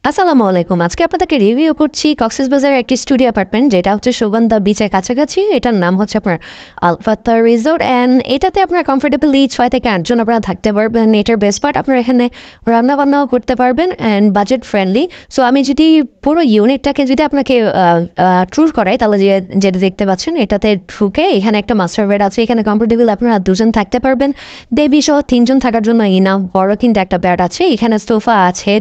আসসালামু আলাইকুম। আজকে আপনাদেরকে রিভিউ করছি কক্সবাজারের একটি স্টুডিও অ্যাপার্টমেন্ট, যেটা হচ্ছে সুগন্ধা বিচের কাছাকাছি। এটার নাম হচ্ছে আপনার আলফাতা রিসোর্ট, অ্যান্ড এটাতে আপনার কমফোর্টেবলি 6 থেকে 8 জন আপনারা থাকতে পারবেন। এটার বেস্ট পার্ট, আপনারা এখানে রান্নাবান্নাও করতে পারবেন অ্যান্ড বাজেট ফ্রেন্ডলি। সো আমি যদি পুরো ইউনিটটাকে যদি আপনাকে ট্যুর করাই, তাহলে যেটা দেখতে পাচ্ছেন, এটাতে ঢুকে এখানে একটা মাস্টার বেড আছে। এখানে কমফোর্টেবল আপনারা 2 জন থাকতে পারবেন। বেবি সহ 3 জন থাকার জন্য ইনাফ বড় কিন্তু একটা বেড আছে। এখানে সোফা আছে,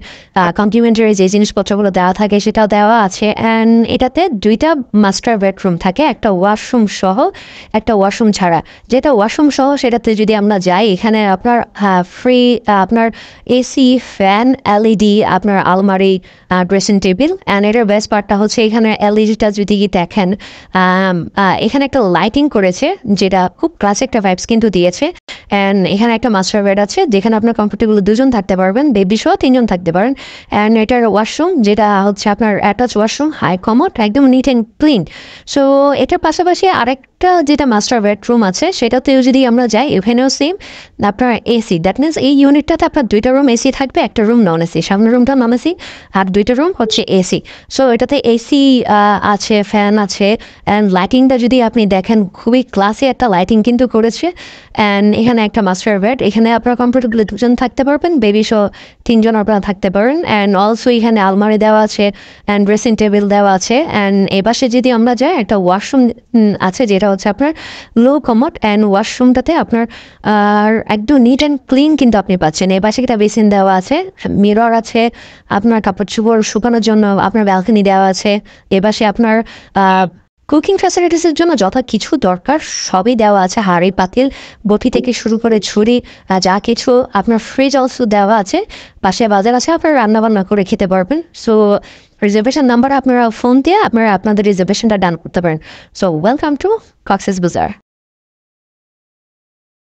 কমপ্লিমেন্টারি যে জিনিসপত্রগুলো দেওয়া থাকে সেটাও দেওয়া আছে। অ্যান্ড এটাতে 2টা মাস্টার বেডরুম থাকে, একটা ওয়াশরুম সহ, একটা ওয়াশরুম ছাড়া। যেটা ওয়াশরুম সহ সেটাতে যদি আমরা যাই, এখানে আপনার ফ্রি আপনার এসি, ফ্যান, এলইডি, আপনার আলমারি, ড্রেসিং টেবিল। অ্যান্ড এটার বেস্ট পার্টটা হচ্ছে এখানে এলইডিটা যদি দেখেন, এখানে একটা লাইটিং করেছে যেটা খুব ক্লাস একটা ভাইবস কিন্তু দিয়েছে। অ্যান্ড এখানে একটা মাস্টার বেড আছে যেখানে আপনার কমফোর্টেবল 2 জন থাকতে পারবেন, বেবি সহ 3 জন থাকতে পারেন। অ্যান্ড এটার ওয়াশরুম যেটা হচ্ছে আপনার অ্যাটাচ ওয়াশরুম, হাই কমোড, একদম নিট অ্যান্ড ক্লিন। সো এটার পাশাপাশি আরেকটা যেটা মাস্টার বেডরুম আছে সেটাতেও যদি আমরা যাই, এখানেও সেম আপনার এসি। দ্যাট মিনস এই ইউনিটটাতে আপনার 2টা রুম এসি থাকবে, একটা রুম নন এসি। সামনের রুমটা নন এসি আর 2টা রুম হচ্ছে এসি। সো এটাতে এসি আছে, ফ্যান আছে। অ্যান্ড লাইটিংটা যদি আপনি দেখেন, খুবই ক্লাসি একটা লাইটিং কিন্তু করেছে। অ্যান্ড এখানে একটা মাস্টার বেড, এখানে আপনার কমফোর্টেবলি 2 জন থাকতে পারবেন, বেবি সহ 3 জন আপনারা থাকতে পারেন। অ্যান্ড অলসো এখানে আলমারি দেওয়া আছে অ্যান্ড ড্রেসিং টেবিল দেওয়া আছে। অ্যান্ড এ পাশে যদি আমরা যাই, একটা ওয়াশরুম আছে যেটা হচ্ছে আপনার লো কমোড। অ্যান্ড ওয়াশরুমটাতে আপনার একদম নিট অ্যান্ড ক্লিন কিন্তু আপনি পাচ্ছেন। এ পাশে একটা বেসিন দেওয়া আছে, মিরর আছে, আপনার কাপড় চোপড় শুকানোর জন্য আপনার ব্যালকনি দেওয়া আছে। এ পাশে আপনার কুকিং ফ্যাসিলিটিসের জন্য যথা কিছু দরকার সবই দেওয়া আছে, হাঁড়ি পাতিল বটি থেকে শুরু করে ছুরি, যা কিছু। আপনার ফ্রিজ অলসো দেওয়া আছে, পাশে বাজার আছে, আপনারা রান্নাবান্না করে খেতে পারবেন। সো রিজার্ভেশন নাম্বার আপনারা ফোন দিয়ে আপনারা আপনাদের রিজার্ভেশনটা ডান করতে পারেন। So welcome to Cox's Bazar.